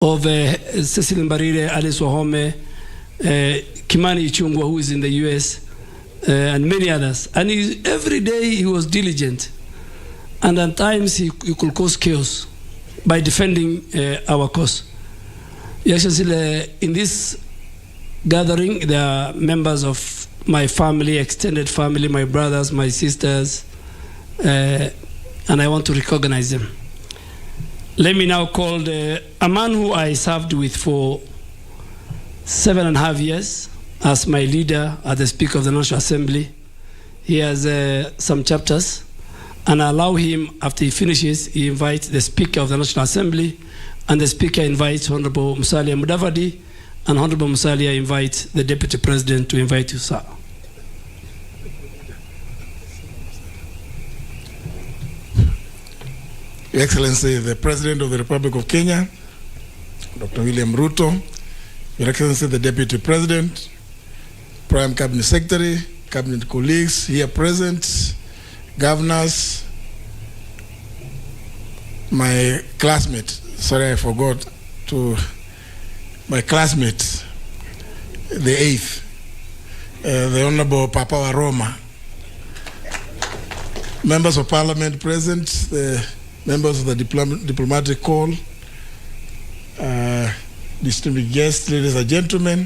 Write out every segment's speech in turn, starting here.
of Cecil Mbarire, Alice Wahome, Kimani Ichung'wah, who is in the US, and many others. And every day he was diligent. And at times he could cause chaos by defending our cause. Yes, in this gathering, there are members of my family, extended family, my brothers, my sisters, and I want to recognize them. Let me now call a man who I served with for 7.5 years as my leader, as the Speaker of the National Assembly. He has some chapters, and I allow him, after he finishes, he invites the Speaker of the National Assembly, and the Speaker invites Honorable Musalia Mudavadi, and Honorable Musalia invites the Deputy President to invite you, sir. Your Excellency, the President of the Republic of Kenya, Dr. William Ruto, Your Excellency, the Deputy President, Prime Cabinet Secretary, Cabinet colleagues here present, governors, my classmate, sorry I forgot to, my classmate, the 8th, the Honorable Papa Waroma, members of Parliament present, the members of the diplomatic corps, distinguished guests, ladies and gentlemen,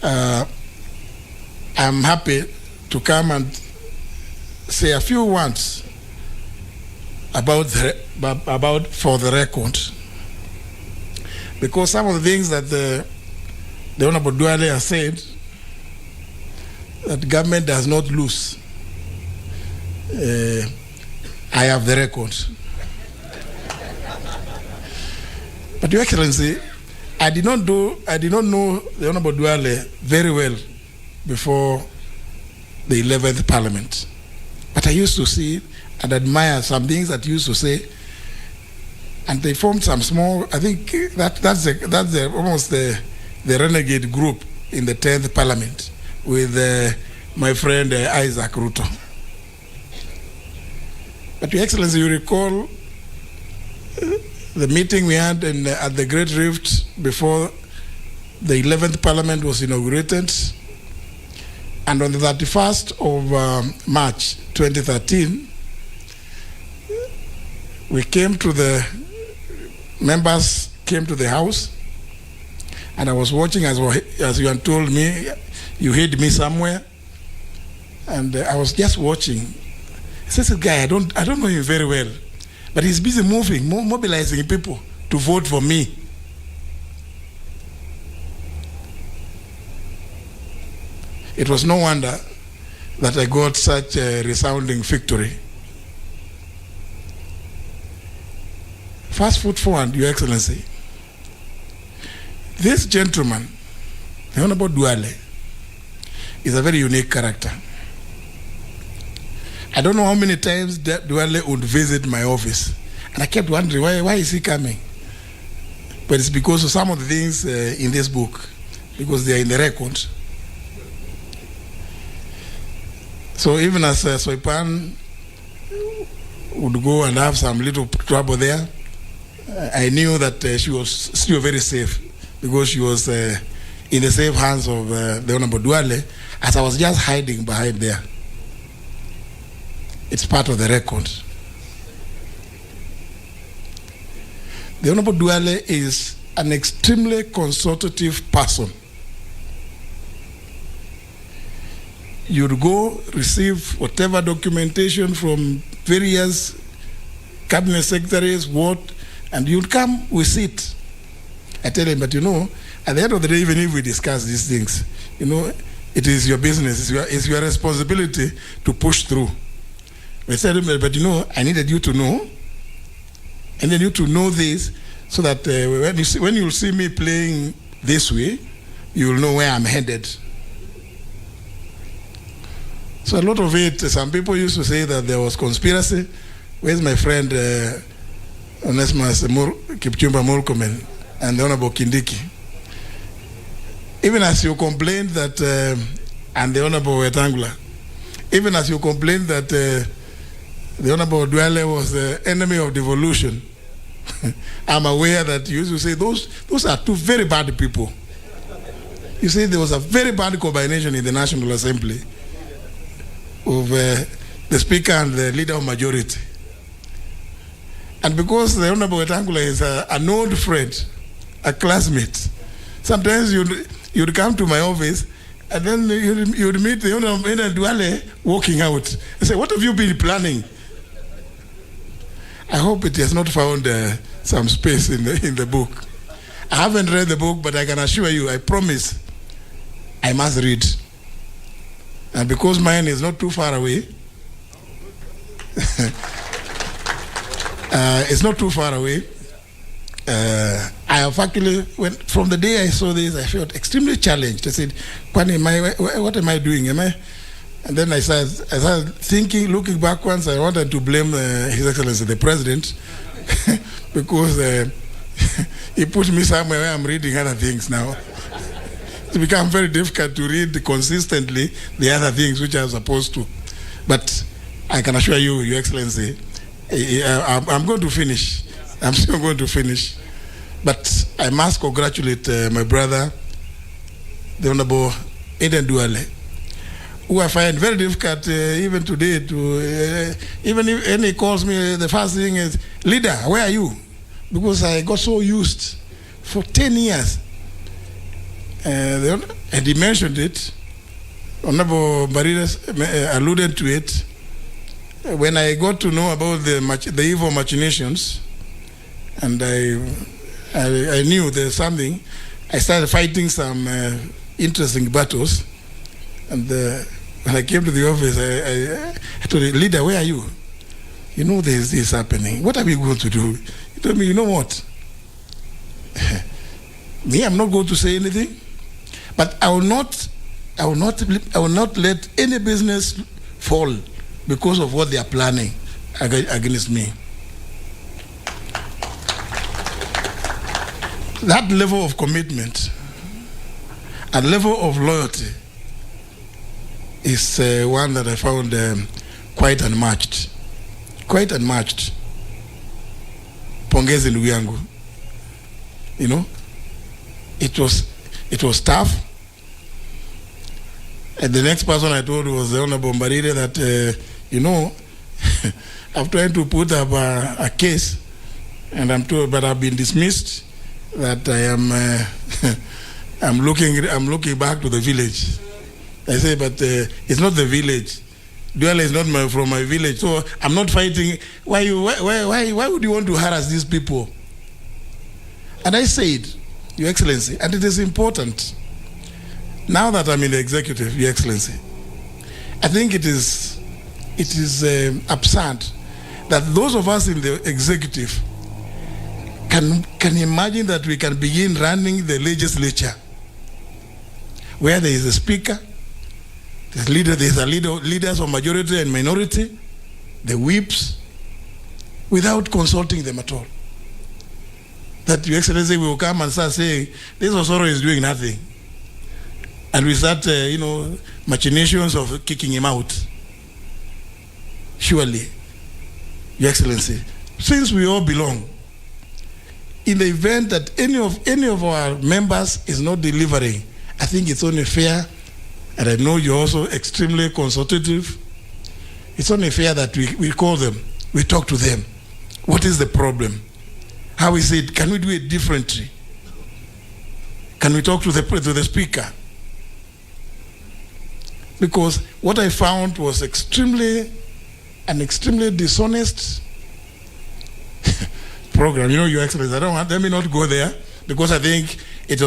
I'm happy to come and say a few words about for the record, because some of the things that the Honorable Duale has said, that government does not lose. I have the record. But Your Excellency, I did not know the Honorable Duale very well before the 11th Parliament. But I used to see and admire some things that he used to say, and they formed some small, I think that's almost the renegade group in the 10th Parliament with my friend Isaac Ruto. But Your Excellency, you recall the meeting we had at the Great Rift before the 11th Parliament was inaugurated, and on the 31st of March 2013, we came to the members came to the house, and I was watching as you had told me, you hid me somewhere, and I was just watching. He says, "This guy, I don't know him very well, but he's busy mobilizing people to vote for me." It was no wonder that I got such a resounding victory. Fast forward, Your Excellency. This gentleman, the Honorable Duale, is a very unique character. I don't know how many times that Duale would visit my office, and I kept wondering, why is he coming? But it's because of some of the things in this book, because they are in the record. So even as Soipan would go and have some little trouble there, I knew that she was still very safe, because she was in the safe hands of the Honorable Duale, as I was just hiding behind there. It's part of the record. The Honorable Duale is an extremely consultative person. You'd go receive whatever documentation from various cabinet secretaries, and you'd come, we sit. I tell him, but you know, at the end of the day, even if we discuss these things, you know, it is your business, it's your responsibility to push through. We said, but you know, I needed you to know, and then you to know this, so that when you see me playing this way, you will know where I'm headed. So a lot of it, some people used to say that there was conspiracy. Where's my friend Onesimus Kipchumba Murkomen and the Honorable Kindiki? Even as you complained that, and the Honorable Wetangula, even as you complained that the Honorable Duale was the enemy of devolution, I'm aware that you used to say those are two very bad people. You see, there was a very bad combination in the National Assembly of the Speaker and the Leader of Majority. And because the Honorable Wetangula is an old friend, a classmate, sometimes you'd come to my office and then you'd meet the Honorable Duale walking out and say, "What have you been planning?" I hope it has not found some space in the book. I haven't read the book, but I can assure you, I promise, I must read. And because mine is not too far away, it's not too far away. I have actually, from the day I saw this, I felt extremely challenged. I said, what am I doing? And then I started thinking, looking backwards, I wanted to blame His Excellency the President because he put me somewhere where I'm reading other things now. It's become very difficult to read consistently the other things which I'm supposed to. But I can assure you, Your Excellency, I'm going to finish. I'm still going to finish. But I must congratulate my brother, the Honorable Aden Duale, who I find very difficult even today to, even if he calls me, the first thing is, "Leader, where are you?" Because I got so used for 10 years. And he mentioned it. Honorable Maridas alluded to it. When I got to know about the evil machinations, and I knew there's something, I started fighting some interesting battles. And when I came to the office, I told him, "Leader, where are you? You know there's this happening. What are we going to do?" He told me, "You know what? Me, I'm not going to say anything, but I will not let any business fall because of what they are planning against me." That level of commitment and level of loyalty is one that I found quite unmatched. Quite unmatched. Pongezi ndugu yangu. You know, it was tough. And the next person I told was the Honorable Mbarire that, you know, I'm trying to put up a case, and I'm told, but I've been dismissed, that I am, I'm looking back to the village. I say, but it's not the village. Duale is not from my village, so I'm not fighting. Why would you want to harass these people? And I said, Your Excellency, and it is important, now that I'm in the executive, Your Excellency, I think it is absurd that those of us in the executive can imagine that we can begin running the legislature where there is a speaker, there's leaders of majority and minority, the whips, without consulting them at all. That Your Excellency will come and start saying, this Osoro is doing nothing. And we start, machinations of kicking him out. Surely, Your Excellency, since we all belong, in the event that any of our members is not delivering, I think it's only fair, and I know you're also extremely consultative, it's only fair that we call them, we talk to them. What is the problem? How is it? Can we do it differently? Can we talk to the speaker? Because what I found was an extremely dishonest program. You know, Your Excellency, let me not go there, because I think it's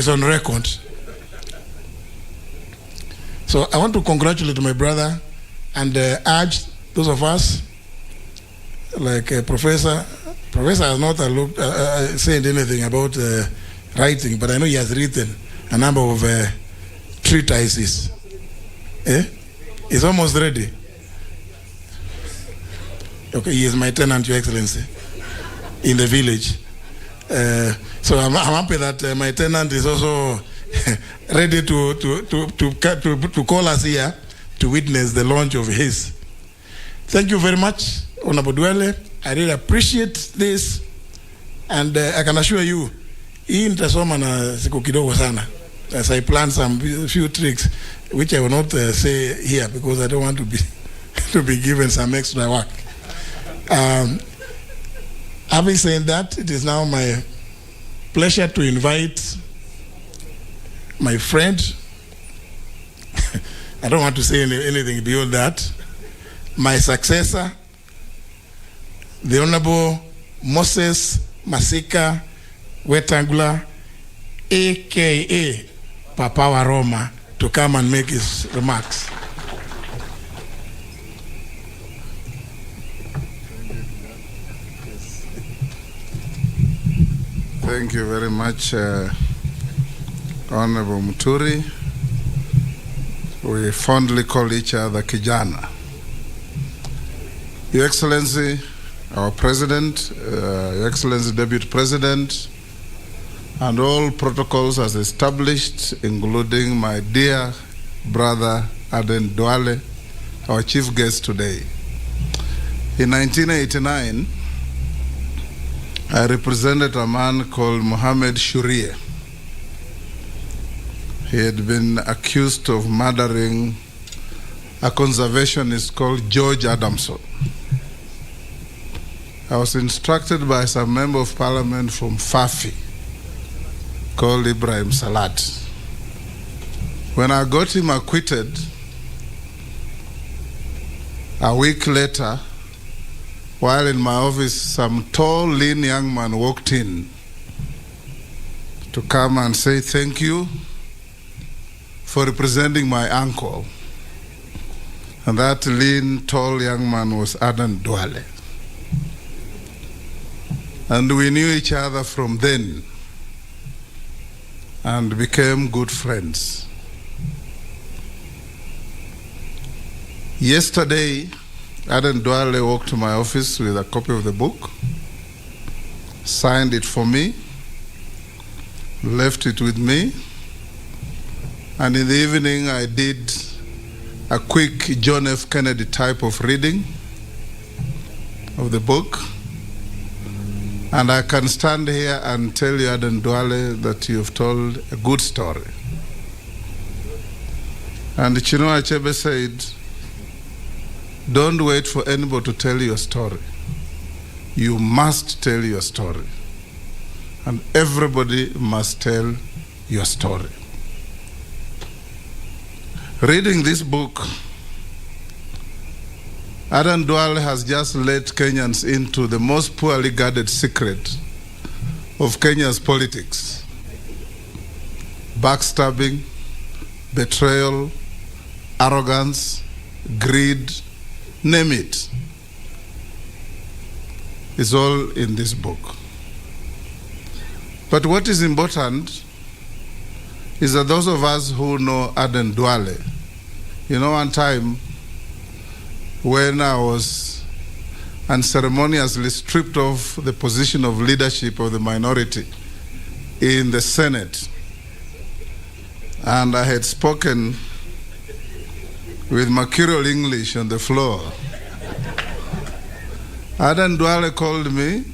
on record. So I want to congratulate my brother and urge those of us, like Professor has not said anything about writing, but I know he has written a number of treatises. He's almost ready. Okay, he is my tenant, Your Excellency, in the village. So I'm happy that my tenant is also ready to call us here to witness the launch of his. Thank you very much, Honorable Duale. I really appreciate this, and I can assure you, hii nitasoma na siku kidogo sana, as I plan some few tricks, which I will not say here because I don't want to be to be given some extra work. Having said that, it is now my pleasure to invite my friend. I don't want to say anything beyond that. My successor, the Honorable Moses Masika Wetangula, aka Papa Waroma, to come and make his remarks. Thank you very much, Honorable Muturi. We fondly call each other Kijana. Your Excellency, our President, Your Excellency Deputy President, and all protocols as established, including my dear brother Aden Duale, our chief guest today. In 1989, I represented a man called Mohammed Shuriye. He had been accused of murdering a conservationist called George Adamson. I was instructed by some member of parliament from Fafi called Ibrahim Salat. When I got him acquitted, a week later, while in my office, some tall, lean young man walked in to come and say thank you for representing my uncle. And that lean, tall young man was Aden Duale. And we knew each other from then and became good friends. Yesterday, Aden Duale walked to my office with a copy of the book, signed it for me, left it with me, and in the evening I did a quick John F. Kennedy type of reading of the book. And I can stand here and tell you, Aden Duale, that you've told a good story. And Chinua Achebe said, don't wait for anybody to tell your story. You must tell your story. And everybody must tell your story. Reading this book, Aden Duale has just led Kenyans into the most poorly guarded secret of Kenya's politics. Backstabbing, betrayal, arrogance, greed, name it. It's all in this book. But what is important is that those of us who know Aden Duale, you know, one time when I was unceremoniously stripped of the position of leadership of the minority in the Senate, and I had spoken with mercurial English on the floor, Aden Duale called me.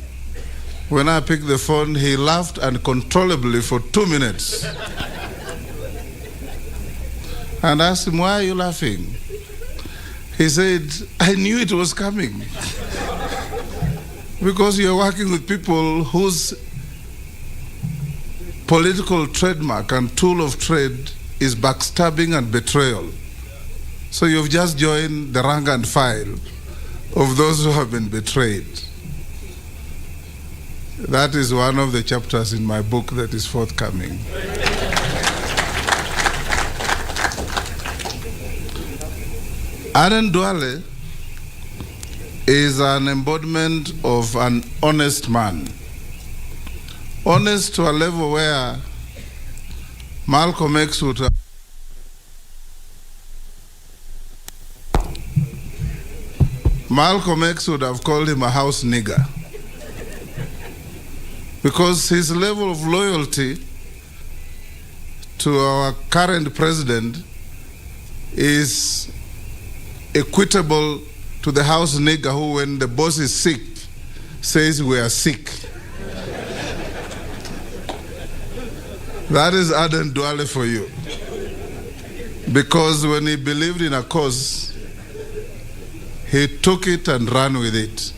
When I picked the phone, he laughed uncontrollably for 2 minutes. And I asked him, why are you laughing? He said, I knew it was coming. Because you're working with people whose political trademark and tool of trade is backstabbing and betrayal. So you've just joined the rank and file of those who have been betrayed. That is one of the chapters in my book that is forthcoming. Aden Duale is an embodiment of an honest man. Honest to a level where Malcolm X would have called him a house nigger. Because his level of loyalty to our current president is equitable to the house nigger who, when the boss is sick, says we are sick. That is Aden Duale for you. Because when he believed in a cause, he took it and ran with it.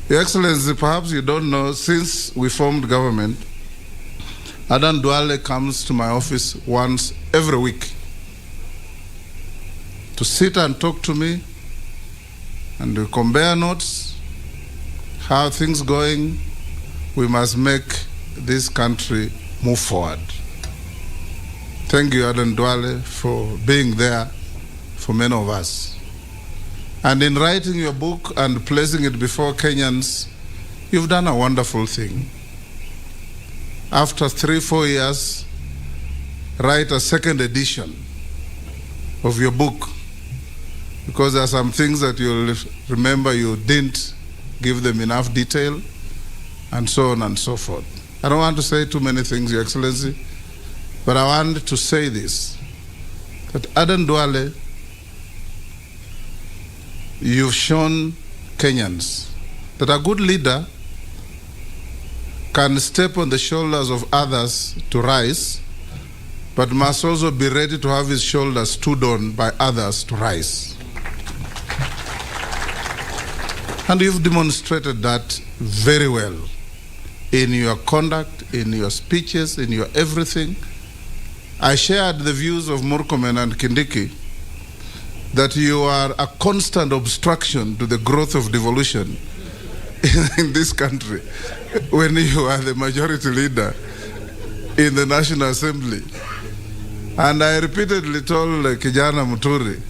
Your Excellency, perhaps you don't know, since we formed government, Aden Duale comes to my office once every week to sit and talk to me, and we compare notes, how things going. We must make this country move forward. Thank you, Aden Duale, for being there for many of us. And in writing your book and placing it before Kenyans, you've done a wonderful thing. After 3-4 years, write a second edition of your book, because there are some things that you'll remember you didn't give them enough detail, and so on and so forth. I don't want to say too many things, Your Excellency, but I want to say this, that Aden Duale, you've shown Kenyans that a good leader can step on the shoulders of others to rise, but must also be ready to have his shoulders stood on by others to rise. And you've demonstrated that very well in your conduct, in your speeches, in your everything. I shared the views of Murkomen and Kindiki that you are a constant obstruction to the growth of devolution in this country when you are the majority leader in the National Assembly. And I repeatedly told Kijana Muturi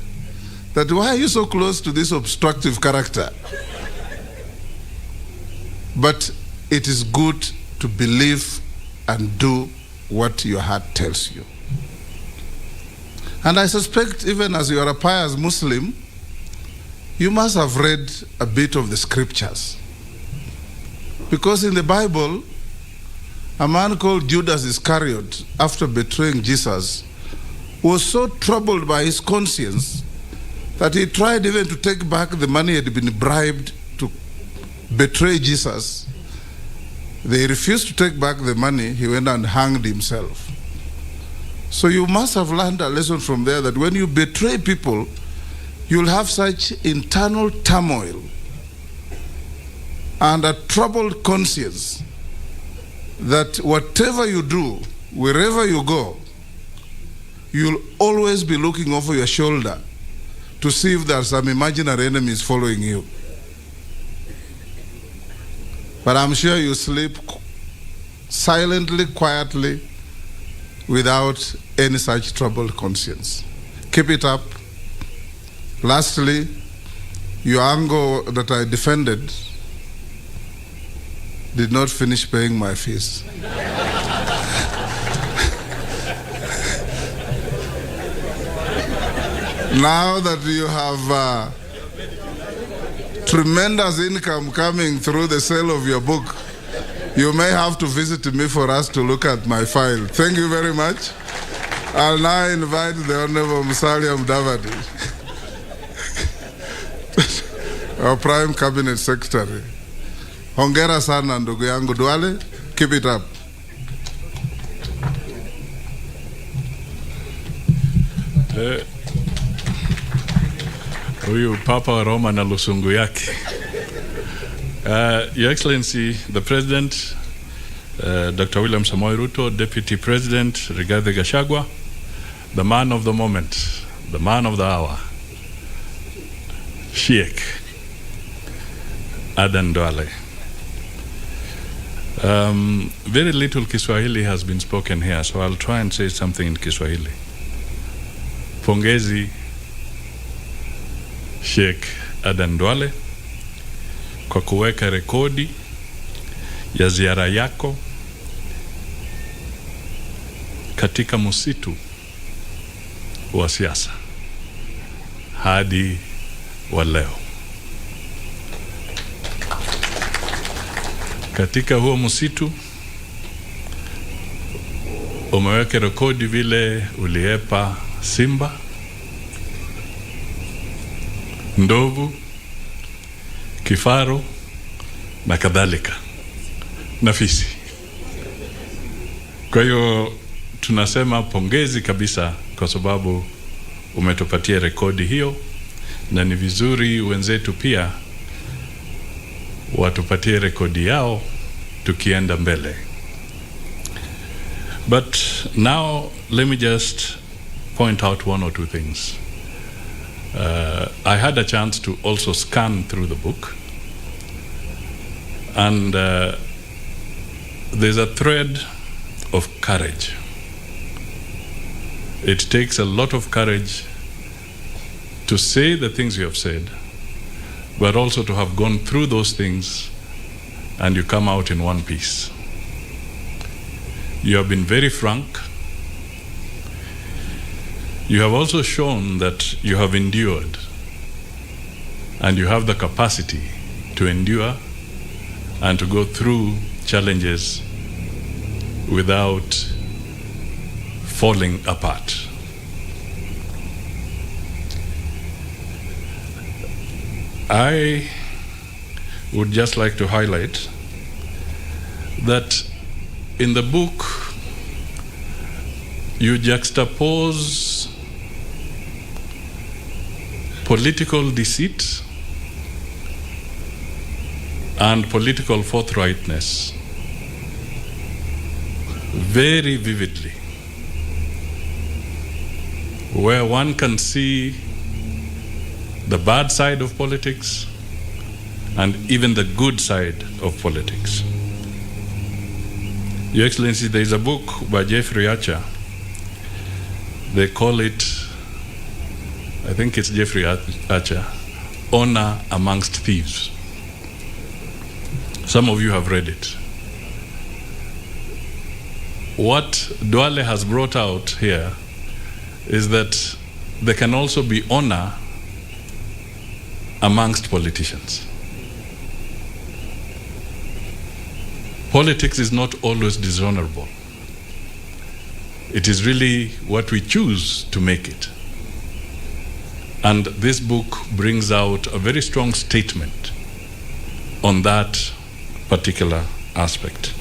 that why are you so close to this obstructive character? But it is good to believe and do what your heart tells you. And I suspect, even as you are a pious Muslim, you must have read a bit of the scriptures. Because in the Bible, a man called Judas Iscariot, after betraying Jesus, was so troubled by his conscience that he tried even to take back the money he had been bribed to betray Jesus. They refused to take back the money. He went and hanged himself. So you must have learned a lesson from there, that when you betray people, you'll have such internal turmoil and a troubled conscience that whatever you do, wherever you go, you'll always be looking over your shoulder to see if there are some imaginary enemies following you. But I'm sure you sleep silently, quietly, without any such troubled conscience. Keep it up. Lastly, your angle that I defended did not finish paying my fees. Now that you have tremendous income coming through the sale of your book, you may have to visit me for us to look at my file. Thank you very much. I'll now invite the Honorable Musalia Mudavadi, our Prime Cabinet Secretary. Hongera sana ndugu yangu Duale. Keep it up. Huyu Papa wa Roma na lusungu yake. Your Excellency, the President, Dr. William Samoei Ruto, Deputy President Rigathi Gachagua, the man of the moment, the man of the hour, Sheikh Aden Duale. Very little Kiswahili has been spoken here, so I'll try and say something in Kiswahili. Pongezi Sheikh Aden Duale kwa kuweka rekodi ya ziara yako katika msitu wa siasa hadi wa leo. Katika huo msitu umeweka rekodi vile uliepa simba, ndovu, kifaru na kadhalika na fisi. Kwa hiyo tunasema pongezi kabisa kwa sababu umetupatia rekodi hiyo, na ni vizuri wenzetu pia watupatie rekodi yao tukienda mbele. But now let me just point out one or two things. I had a chance to also scan through the book, and there's a thread of courage. It takes a lot of courage to say the things you have said, but also to have gone through those things and you come out in one piece. You have been very frank. You have also shown that you have endured and you have the capacity to endure and to go through challenges without falling apart. I would just like to highlight that in the book you juxtapose political deceit and political forthrightness very vividly, where one can see the bad side of politics and even the good side of politics. Your Excellency, there is a book by Jeffrey Archer. They call it, I think it's Jeffrey Archer, Honor Amongst Thieves. Some of you have read it. What Duale has brought out here is that there can also be honor amongst politicians. Politics is not always dishonorable. It is really what we choose to make it. And this book brings out a very strong statement on that particular aspect.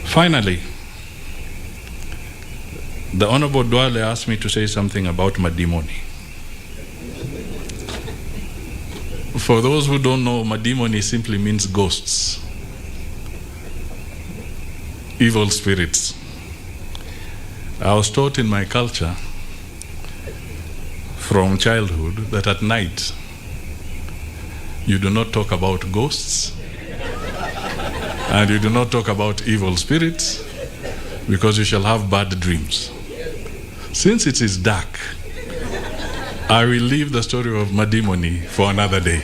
Finally, the Honorable Duale asked me to say something about madimoni. For those who don't know, madimoni simply means ghosts, evil spirits. I was taught in my culture from childhood that at night you do not talk about ghosts and you do not talk about evil spirits because you shall have bad dreams. Since it is dark, I will leave the story of madimoni for another day.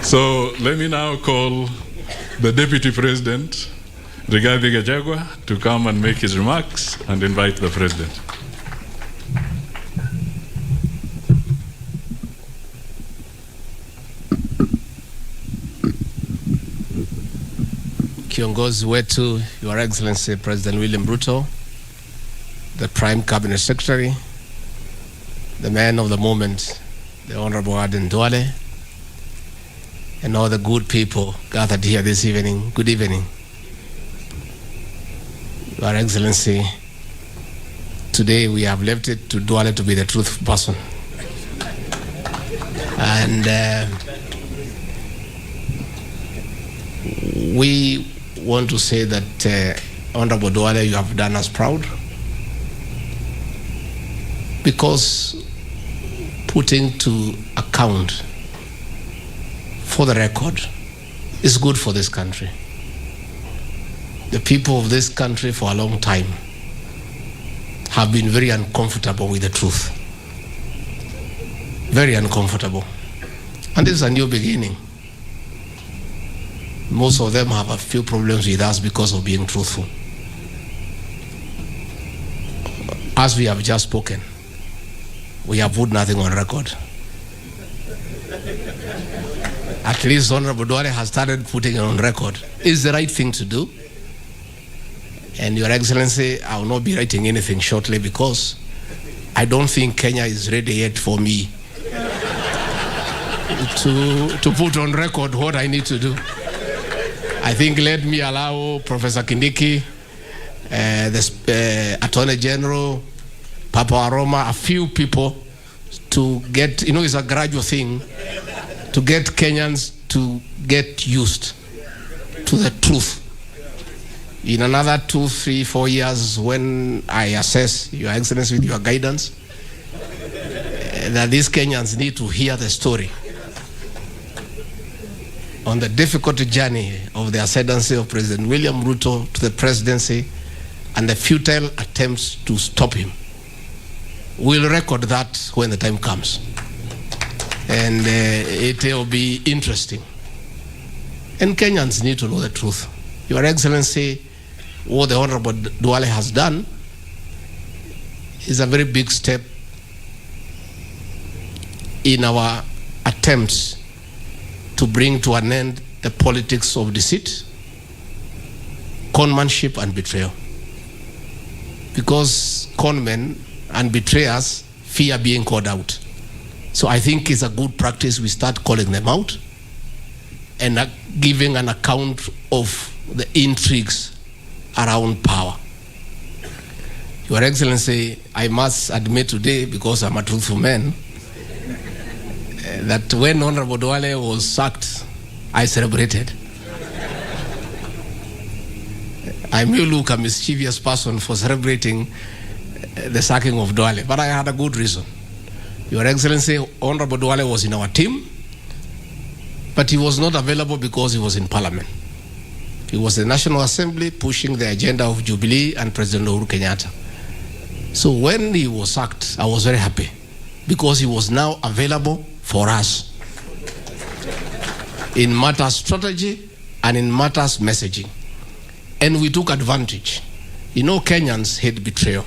So let me now call the Deputy President, Rigathi Gachagua, to come and make his remarks and invite the President. Kiongozi wetu, Your Excellency President William Ruto, the Prime Cabinet Secretary, the man of the moment, the Honorable Aden Duale, and all the good people gathered here this evening. Good evening. Your Excellency, today we have left it to Duale to be the truth person. And we want to say that Honorable Duale, you have done us proud, because putting to account for the record is good for this country. The people of this country for a long time have been very uncomfortable with the truth. Very uncomfortable. And this is a new beginning. Most of them have a few problems with us because of being truthful. As we have just spoken, we have put nothing on record. At least Honorable Duale has started putting it on record. It's the right thing to do. And Your Excellency, I will not be writing anything shortly because I don't think Kenya is ready yet for me to put on record what I need to do. I think let me allow Professor Kindiki, the Attorney General, Papa Aroma, a few people to get, it's a gradual thing, to get Kenyans to get used to the truth. In another 2, 3, 4 years, when I assess Your Excellency with your guidance, that these Kenyans need to hear the story on the difficult journey of the ascendancy of President William Ruto to the presidency and the futile attempts to stop him. We'll record that when the time comes. And it will be interesting. And Kenyans need to know the truth. Your Excellency, what the Honorable Duale has done is a very big step in our attempts to bring to an end the politics of deceit, conmanship, and betrayal. Because conmen and betrayers fear being called out. So I think it's a good practice we start calling them out and giving an account of the intrigues around power. Your Excellency, I must admit today, because I'm a truthful man, that when Honorable Duale was sacked, I celebrated. I may look a mischievous person for celebrating the sacking of Duale, but I had a good reason. Your Excellency, Honorable Duale was in our team, but he was not available because he was in Parliament. He was in the National Assembly pushing the agenda of Jubilee and President Uhuru Kenyatta. So when he was sacked, I was very happy because he was now available for us in matters strategy and in matters messaging. And we took advantage. Kenyans hate betrayal.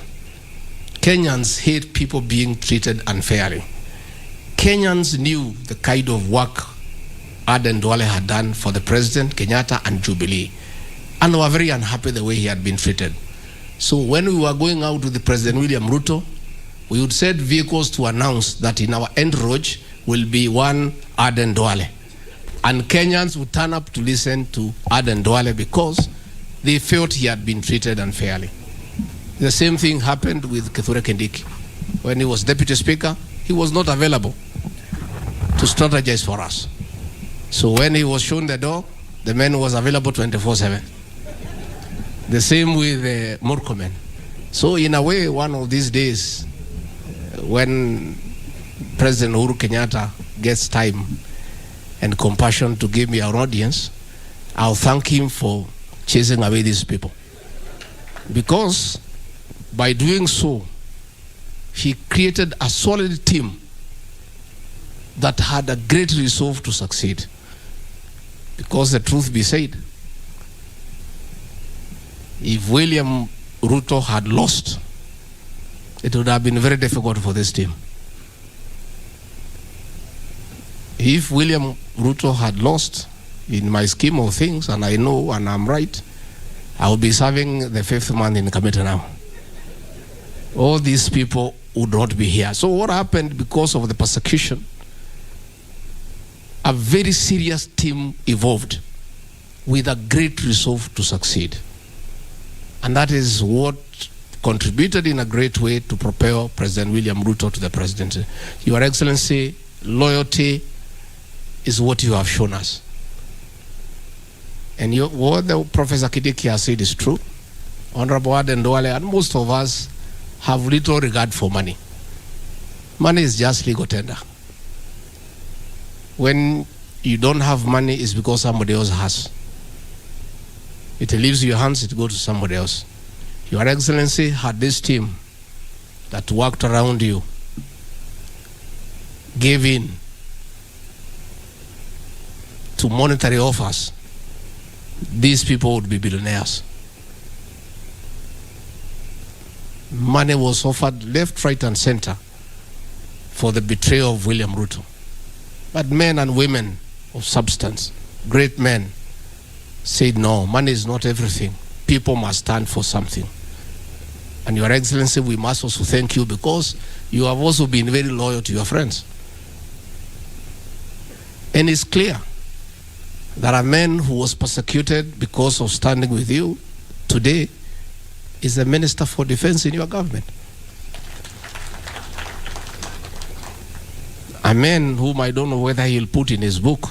Kenyans hate people being treated unfairly. Kenyans knew the kind of work Aden Duale had done for the President, Kenyatta, and Jubilee, and were very unhappy the way he had been treated. So when we were going out with the President William Ruto, we would send vehicles to announce that in our entourage will be one Aden Duale. And Kenyans would turn up to listen to Aden Duale because they felt he had been treated unfairly. The same thing happened with Kithure Kindiki. When he was Deputy Speaker, he was not available to strategize for us. So when he was shown the door, the man was available 24/7. The same with Murkomen. So in a way, one of these days, when President Uhuru Kenyatta gets time and compassion to give me an audience, I'll thank him for chasing away these people. Because by doing so, he created a solid team that had a great resolve to succeed. Because the truth be said, if William Ruto had lost, it would have been very difficult for this team. If William Ruto had lost, in my scheme of things, and I know and I'm right, I will be serving the 5th month in committee now. All these people would not be here. So what happened because of the persecution? A very serious team evolved with a great resolve to succeed. And that is what contributed in a great way to propel President William Ruto to the presidency. Your Excellency, loyalty is what you have shown us. And what the Professor Kindiki has said is true. Honorable Aden Duale and most of us have little regard for money. Money is just legal tender. When you don't have money, it's because somebody else has. It leaves your hands, it goes to somebody else. Your Excellency had this team that worked around you, gave in to monetary offers. These people would be billionaires. Money was offered left, right, and center for the betrayal of William Ruto. But men and women of substance, great men, said no, money is not everything. People must stand for something. And Your Excellency, we must also thank you because you have also been very loyal to your friends. And it's clear that a man who was persecuted because of standing with you today is the Minister for Defense in your government. A man whom I don't know whether he'll put in his book,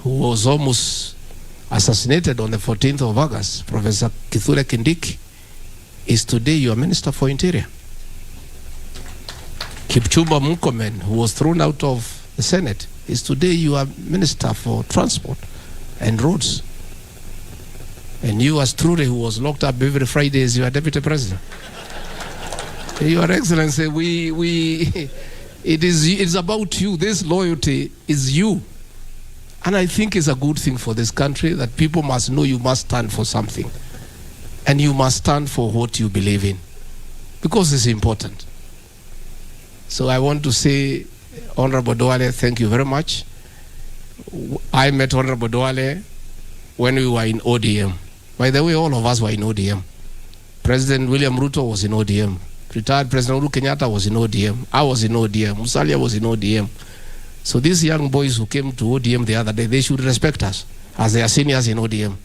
who was almost assassinated on the 14th of August, Professor Kithure Kindiki, is today your Minister for Interior. Kipchumba Murkomen, who was thrown out of the Senate, is today your Minister for Transport and Roads. And you, as Trude, who was locked up every Friday, is your Deputy President. Your Excellency, it is about you. This loyalty is you. And I think it's a good thing for this country that people must know you must stand for something. And you must stand for what you believe in. Because it's important. So I want to say, Honorable Duale, thank you very much. I met Honorable Duale when we were in ODM. By the way, all of us were in ODM. President William Ruto was in ODM. Retired President Uhuru Kenyatta was in ODM. I was in ODM. Musalia was in ODM. So these young boys who came to ODM the other day, they should respect us as they are seniors in ODM.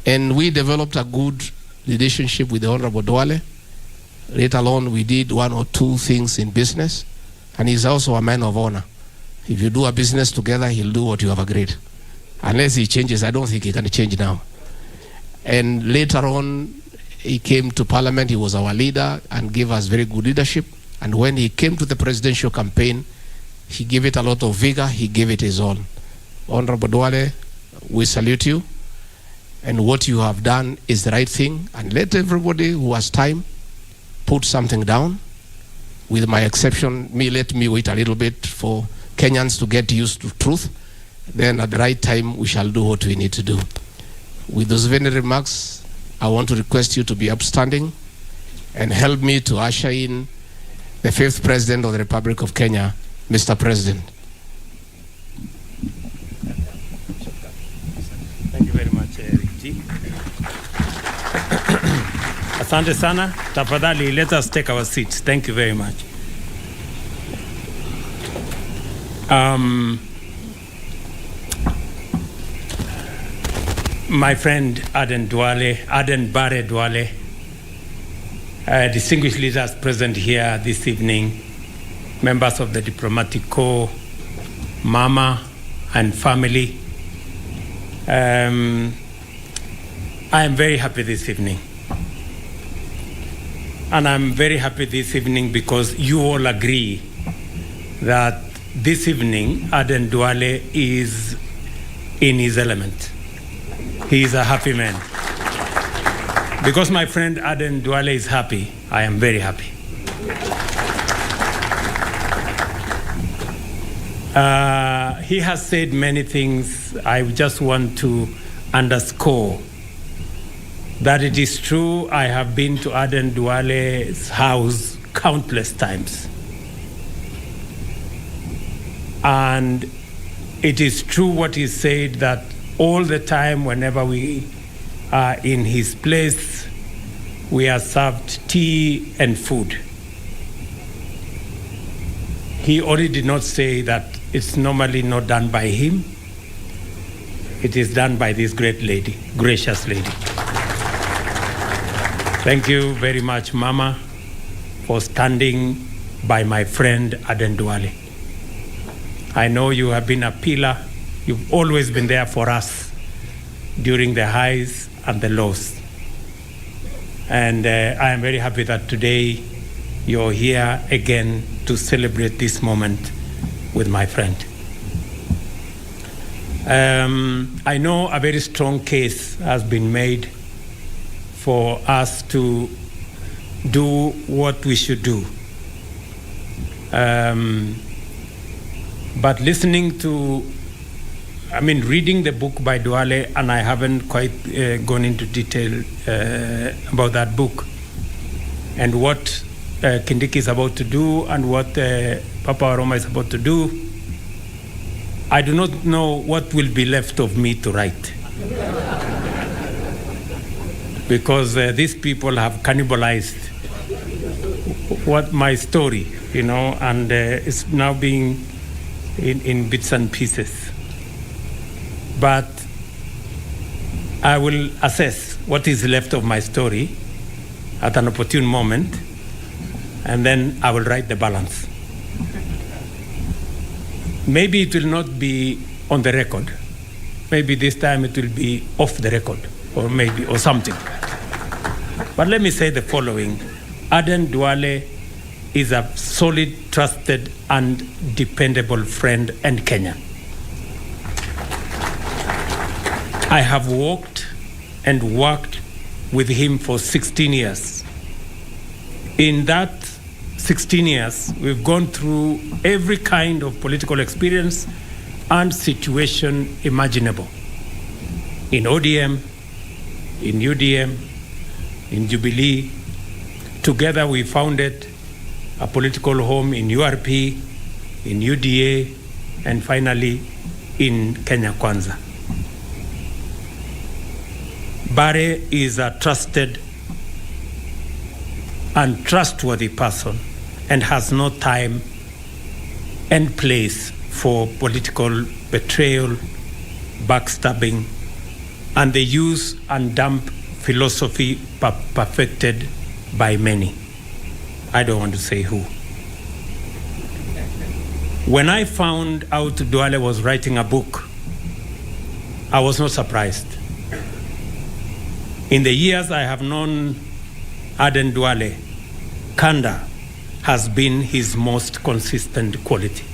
And we developed a good relationship with the Honorable Duale. Later on, we did one or two things in business. And he's also a man of honor. If you do a business together, he'll do what you have agreed. Unless he changes, I don't think he can change now. And later on, he came to Parliament. He was our leader and gave us very good leadership. And when he came to the presidential campaign, he gave it a lot of vigor. He gave it his all. Honorable Duale, we salute you. And what you have done is the right thing. And let everybody who has time put something down. With my exception, let me wait a little bit for Kenyans to get used to truth. Then at the right time, we shall do what we need to do. With those very remarks, I want to request you to be upstanding and help me to usher in the 5th President of the Republic of Kenya, Mr. President. Thank you very much, Ricky. Asante sana. Tafadhali, let us take our seats. Thank you very much. My friend Aden Bare Duale, distinguished leaders present here this evening, members of the Diplomatic Corps, Mama and family, I am very happy this evening. And I'm very happy this evening because you all agree that this evening Aden Duale is in his element. He is a happy man. Because my friend Aden Duale is happy, I am very happy. He has said many things. I just want to underscore that it is true. I have been to Aden Duale's house countless times. And it is true what he said, that all the time, whenever we are in his place, we are served tea and food. He already did not say that it's normally not done by him. It is done by this great lady, gracious lady. Thank you very much, Mama, for standing by my friend Aden Duale. I know you have been a pillar. You've always been there for us during the highs and the lows. And I am very happy that today you're here again to celebrate this moment with my friend. I know a very strong case has been made for us to do what we should do. But listening to, reading the book by Duale, and I haven't quite gone into detail about that book and what Kindiki is about to do and what Papa Aroma is about to do, I do not know what will be left of me to write. Because these people have cannibalized what my story, and it's now being in bits and pieces. But I will assess what is left of my story at an opportune moment, and then I will write the balance. Maybe it will not be on the record. Maybe this time it will be off the record, or something. But let me say the following. Aden Duale is a solid, trusted, and dependable friend and Kenyan. I have walked and worked with him for 16 years. In that 16 years, we've gone through every kind of political experience and situation imaginable. In ODM, in UDM, in Jubilee. Together we founded a political home in URP, in UDA, and finally in Kenya Kwanza. Bare is a trusted and trustworthy person and has no time and place for political betrayal, backstabbing, and the use and dump philosophy perfected by many. I don't want to say who. When I found out Duale was writing a book, I was not surprised. In the years I have known Aden Duale, candor has been his most consistent quality.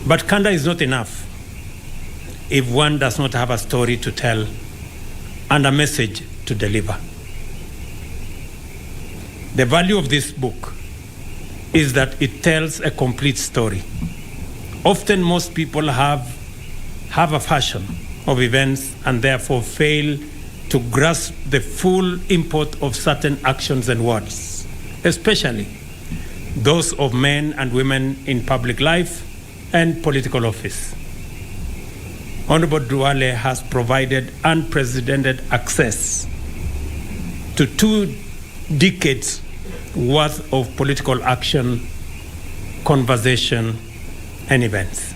But candor is not enough if one does not have a story to tell and a message to deliver. The value of this book is that it tells a complete story. Often most people have a version of events and therefore fail to grasp the full import of certain actions and words, especially those of men and women in public life and political office. Honorable Duale has provided unprecedented access to 2 decades worth of political action, conversation, and events.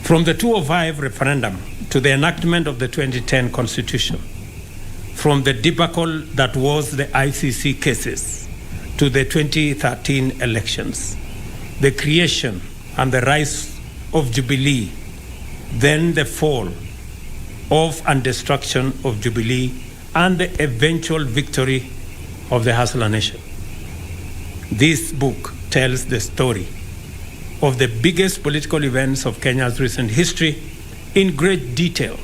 From the 2005 referendum to the enactment of the 2010 Constitution, from the debacle that was the ICC cases to the 2013 elections, the creation and the rise of Jubilee, then the fall of and destruction of Jubilee, and the eventual victory of the Hustler Nation. This book tells the story of the biggest political events of Kenya's recent history in great detail,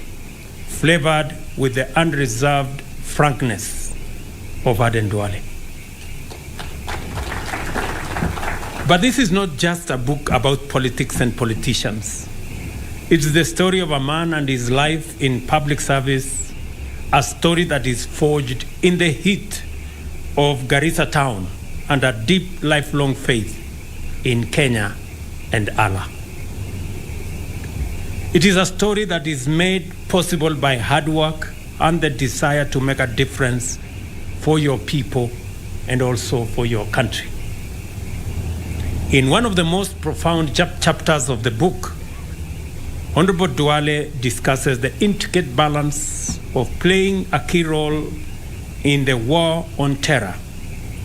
flavored with the unreserved frankness of Aden Duale. But this is not just a book about politics and politicians. It's the story of a man and his life in public service, a story that is forged in the heat of Garissa town and a deep lifelong faith in Kenya and Allah. It is a story that is made possible by hard work and the desire to make a difference for your people and also for your country. In one of the most profound chapters of the book, Honorable Duale discusses the intricate balance of playing a key role in the war on terror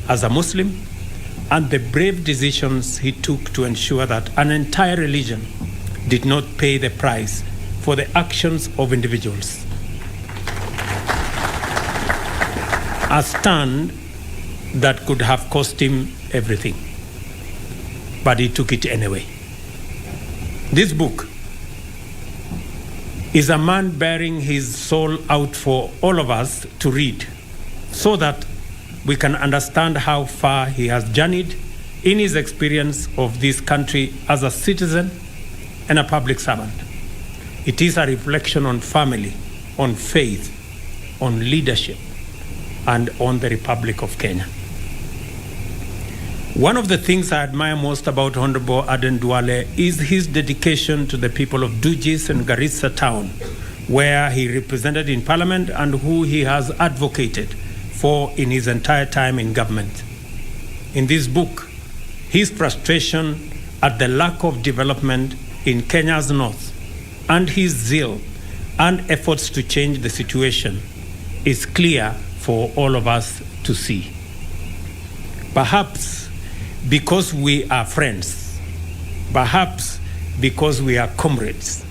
as a Muslim and the brave decisions he took to ensure that an entire religion did not pay the price for the actions of individuals. A stand that could have cost him everything, but he took it anyway. This book is a man bearing his soul out for all of us to read, so that we can understand how far he has journeyed in his experience of this country as a citizen and a public servant. It is a reflection on family, on faith, on leadership, and on the Republic of Kenya. One of the things I admire most about Honorable Aden Duale is his dedication to the people of Dujis and Garissa town, where he represented in parliament and who he has advocated for in his entire time in government. In this book, his frustration at the lack of development in Kenya's north and his zeal and efforts to change the situation is clear for all of us to see. Perhaps because we are friends, perhaps because we are comrades.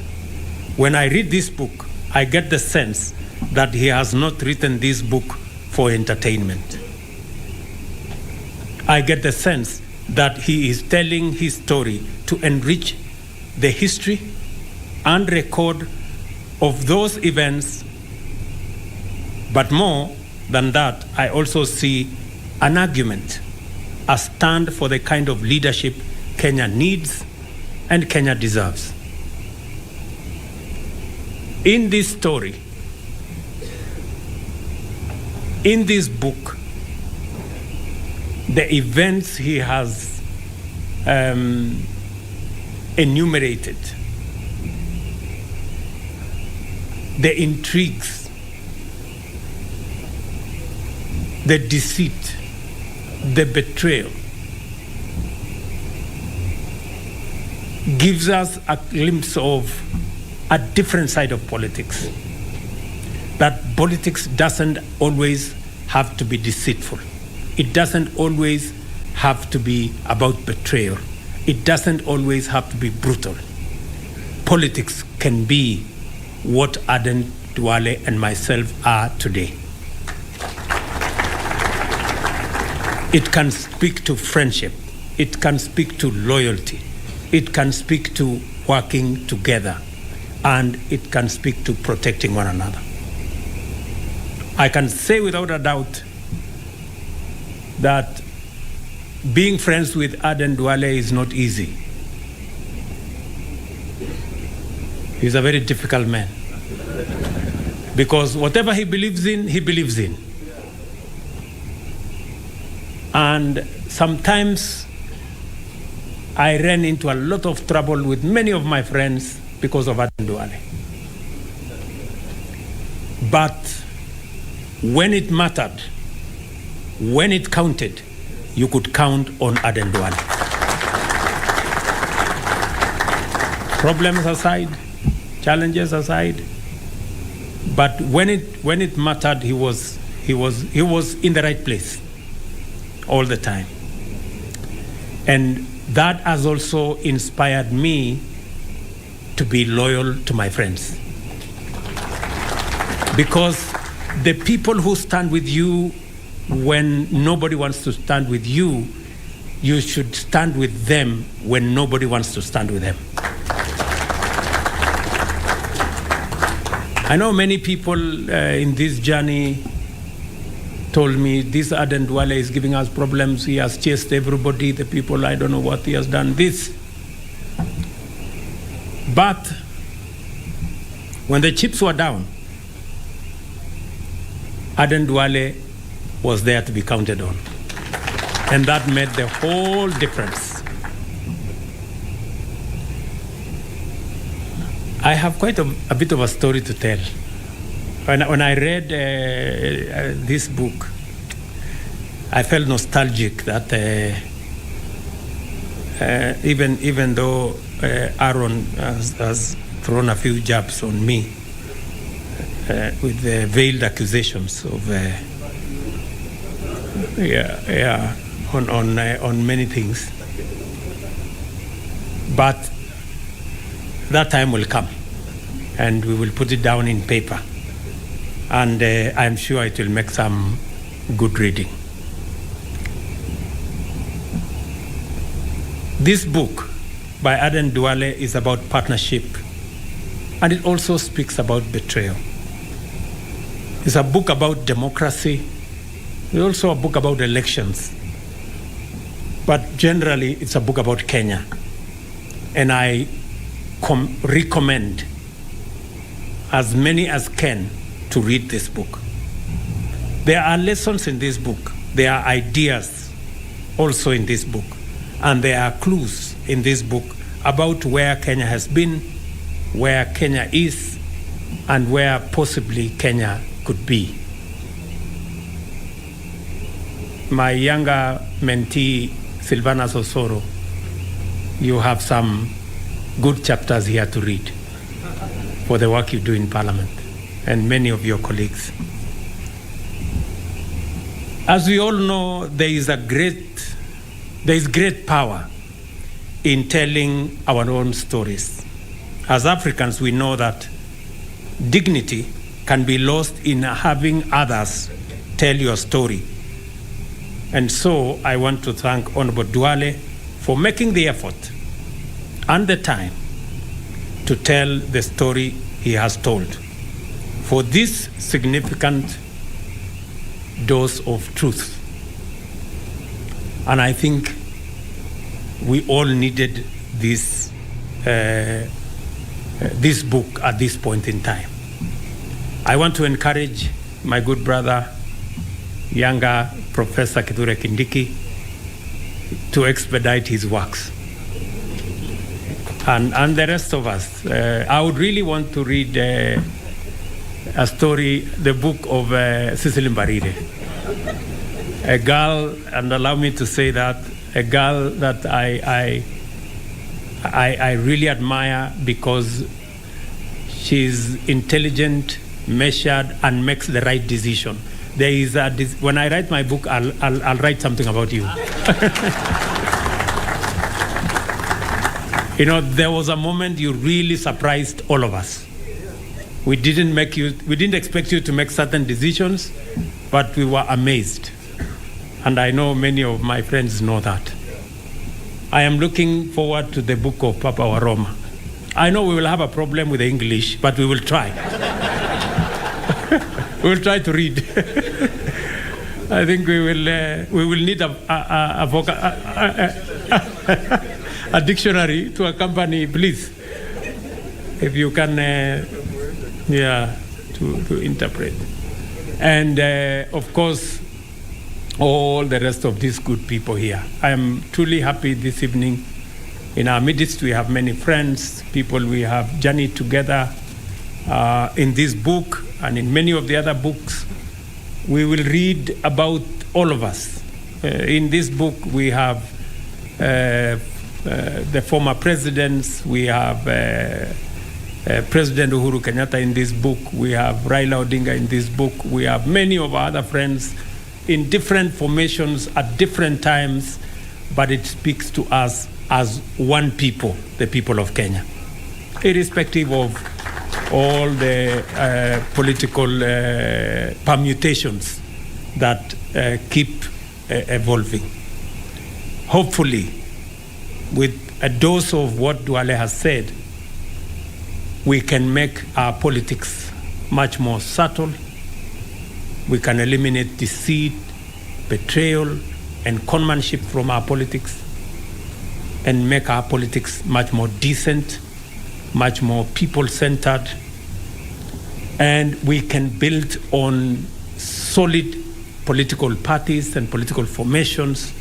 When I read this book, I get the sense that he has not written this book for entertainment. I get the sense that he is telling his story to enrich the history and record of those events. But more than that, I also see an argument, a stand for the kind of leadership Kenya needs and Kenya deserves. In this story, in this book, the events he has enumerated, the intrigues, the deceit, the betrayal, gives us a glimpse of a different side of politics. That politics doesn't always have to be deceitful. It doesn't always have to be about betrayal. It doesn't always have to be brutal. Politics can be what Aden, Duale, and myself are today. It can speak to friendship. It can speak to loyalty. It can speak to working together. And it can speak to protecting one another. I can say without a doubt that being friends with Aden Duale is not easy. He's a very difficult man. Because whatever he believes in, he believes in. And sometimes I ran into a lot of trouble with many of my friends because of Aden Duale. But when it mattered, when it counted, you could count on Aden Duale. Problems aside, challenges aside, but when it mattered, he was in the right place all the time. And that has also inspired me to be loyal to my friends. Because the people who stand with you when nobody wants to stand with you, you should stand with them when nobody wants to stand with them. I know many people in this journey told me, this Aden Duale is giving us problems, he has chased everybody, the people, I don't know what he has done, this. But when the chips were down, Aden Duale was there to be counted on. And that made the whole difference. I have quite a bit of a story to tell. When I read this book, I felt nostalgic that even though Aaron has thrown a few jabs on me with the veiled accusations of on many things, but that time will come, and we will put it down in paper, and I'm sure it will make some good reading. This book by Aden Duale is about partnership, and it also speaks about betrayal. It's a book about democracy. It's also a book about elections. But generally, it's a book about Kenya. And I recommend as many as can to read this book. There are lessons in this book. There are ideas also in this book. And there are clues in this book about where Kenya has been, where Kenya is, and where possibly Kenya could be. My younger mentee, Silvana Sosoro, you have some good chapters here to read for the work you do in Parliament and many of your colleagues. As we all know, there is great power in telling our own stories. As Africans, we know that dignity can be lost in having others tell your story. And so I want to thank Honorable Duale for making the effort and the time to tell the story he has told, for this significant dose of truth. And I think we all needed this book at this point in time. I want to encourage my good brother, younger Professor Kithure Kindiki, to expedite his works. And the rest of us. I would really want to read a story, the book of Cecily Mbarire. A girl, and allow me to say that, a girl that I really admire because she's intelligent, measured, and makes the right decision. There is when I write my book, I'll write something about you. You know, there was a moment you really surprised all of us. We didn't expect you to make certain decisions, but we were amazed. And I know many of my friends know that. I am looking forward to the book of Papa Waroma. I know we will have a problem with the English, but we will try. We will try to read. I think we will need a dictionary to accompany, please, if you can, to interpret. And of course, all the rest of these good people here. I am truly happy this evening. In our midst, we have many friends, people we have journeyed together in this book and in many of the other books. We will read about all of us. In this book, we have the former presidents, we have President Uhuru Kenyatta in this book, we have Raila Odinga in this book, we have many of our other friends in different formations at different times, but it speaks to us as one people, the people of Kenya, irrespective of all the political permutations that keep evolving. Hopefully, with a dose of what Duale has said, we can make our politics much more subtle. We can eliminate deceit, betrayal, and conmanship from our politics and make our politics much more decent, much more people-centered, and we can build on solid political parties and political formations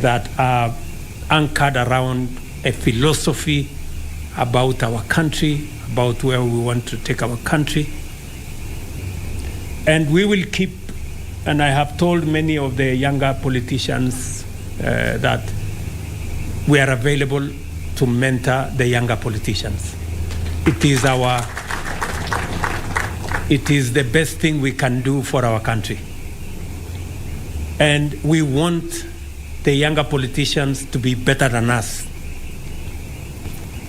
that are anchored around a philosophy about our country, about where we want to take our country. And we will keep, and I have told many of the younger politicians that we are available to mentor the younger politicians. It is the best thing we can do for our country. And we want the younger politicians to be better than us.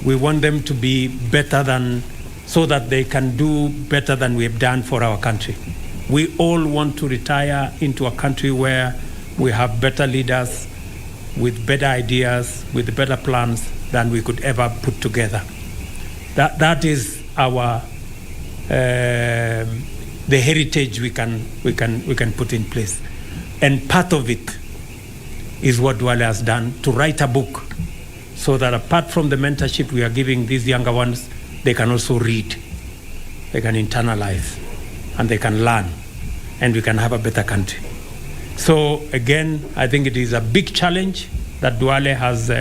We want them to be better than, so that they can do better than we have done for our country. We all want to retire into a country where we have better leaders with better ideas, with better plans than we could ever put together. That is our the heritage we can put in place, and part of it is what Duale has done, to write a book, so that apart from the mentorship we are giving these younger ones, they can also read, they can internalize, and they can learn, and we can have a better country. So again, I think it is a big challenge that Duale has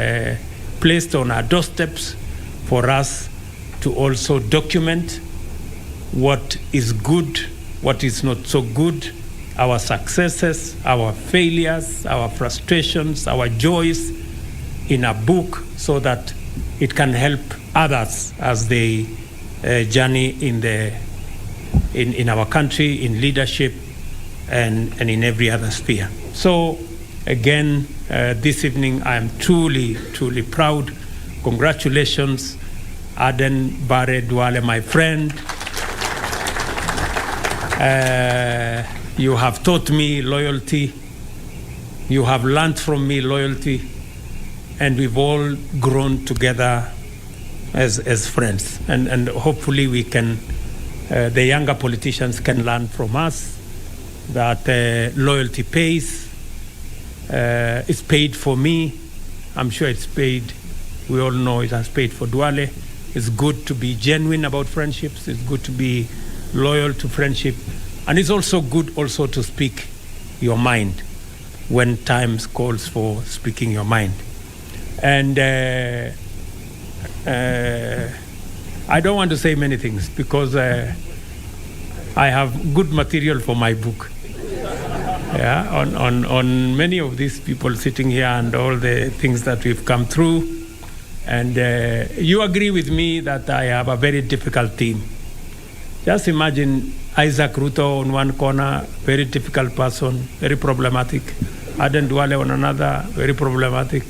placed on our doorsteps for us to also document what is good, what is not so good, our successes, our failures, our frustrations, our joys, in a book so that it can help others as they journey in our country, in leadership, and in every other sphere. So again, this evening I am truly, truly proud. Congratulations, Aden Bare Duale, my friend. You have taught me loyalty. You have learned from me loyalty. And we've all grown together as friends. And hopefully we can, the younger politicians can learn from us that loyalty pays. It's paid for me. I'm sure it's paid. We all know it has paid for Duale. It's good to be genuine about friendships. It's good to be loyal to friendship. And it's also good also to speak your mind when times calls for speaking your mind. And I don't want to say many things because I have good material for my book. Yeah, on many of these people sitting here and all the things that we've come through. And you agree with me that I have a very difficult team. Just imagine Isaac Ruto on one corner, very difficult person, very problematic. Aden Duale on another, very problematic.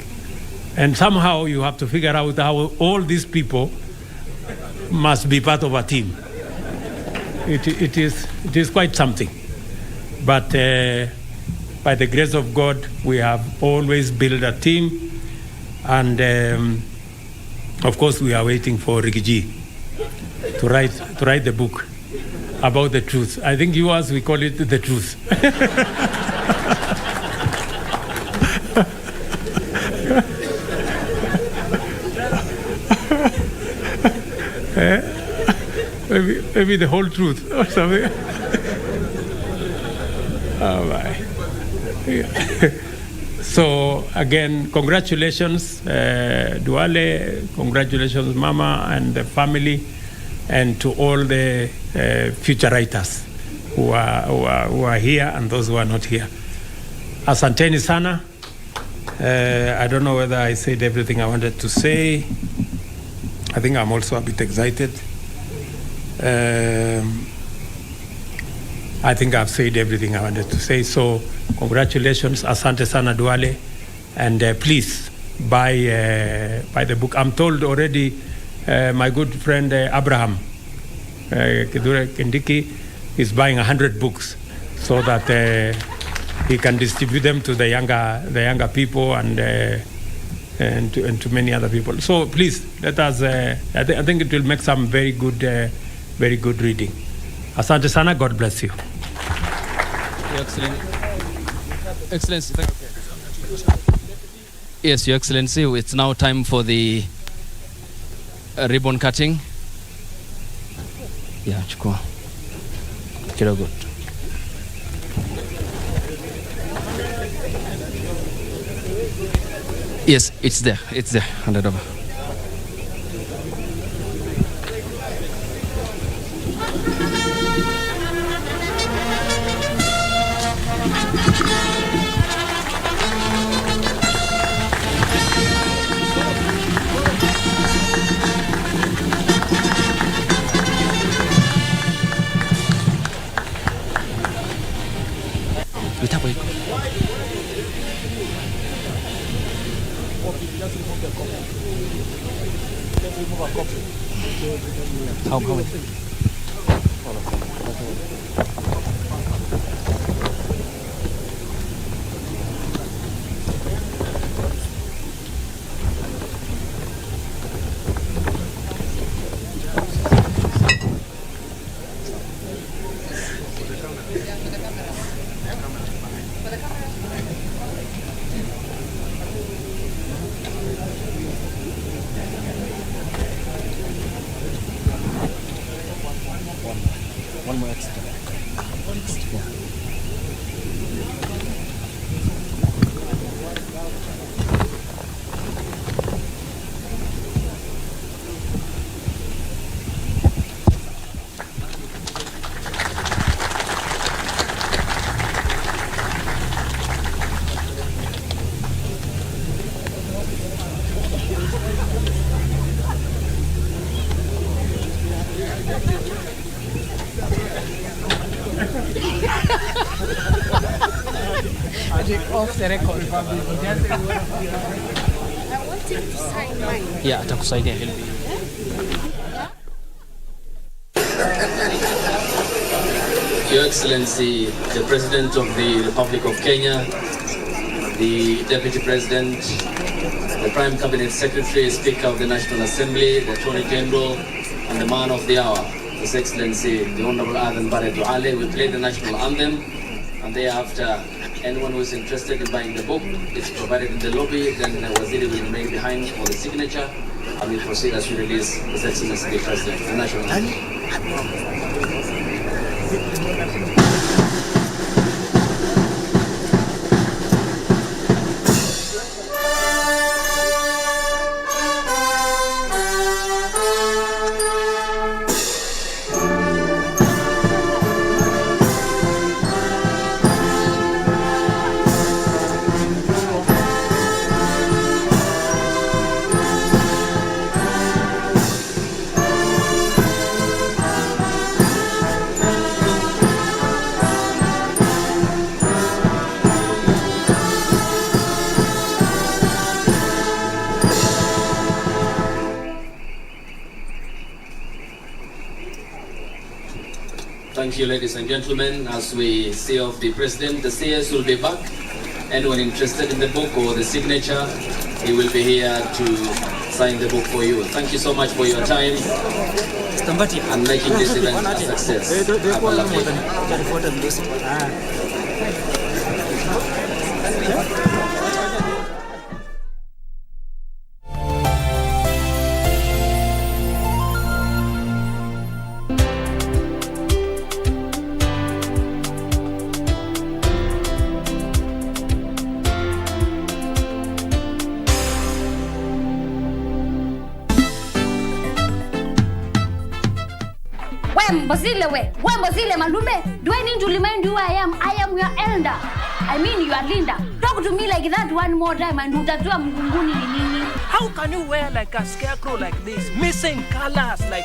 And somehow you have to figure out how all these people must be part of a team. It is quite something. But by the grace of God, we have always built a team. And of course, we are waiting for Rigiji to write the book about the truth. I think yours, we call it the truth. Maybe the whole truth or something. Oh my. Yeah. So again, congratulations, Duale, congratulations, Mama and the family, and to all the future writers who are here and those who are not here. Asanteni sana. I don't know whether I said everything I wanted to say. I think I'm also a bit excited. I think I've said everything I wanted to say. So congratulations, Asante Sana Duale, and please buy the book. I'm told already my good friend Abraham Kidure Kendiki is buying 100 books so that he can distribute them to the younger people and to many other people. So please let us. I think it will make some very good reading. Asante Sana. God bless you. Your Excellency. Yes, Your Excellency, it's now time for the ribbon cutting. Yeah, chukua. Kidogo. Yes, it's there. Hand it over. How? One more extra. Off the record. I want him to sign mine. Yeah, atakusaidia help you. Your Excellency, the President of the Republic of Kenya, the Deputy President, the Prime Cabinet Secretary, Speaker of the National Assembly, the Attorney General, and the man of the hour, His Excellency, the Honorable Aden Duale, will play the national anthem, and thereafter, anyone who is interested in buying the book, it's provided in the lobby, then the Waziri will remain behind for the signature, and we proceed as we release His Excellency the President, the national anthem. Thank you, ladies and gentlemen. As we see off the President, the CS will be back. Anyone interested in the book or the signature, he will be here to sign the book for you. Thank you so much for your time and making this event a success. Have a lovely day. Mbozile malume, do I need to remind you I am your elder? I mean you are Linda. Talk to me like that one more time and utatua mgunguni ni nini? How can you wear like a scarecrow like this, missing colors like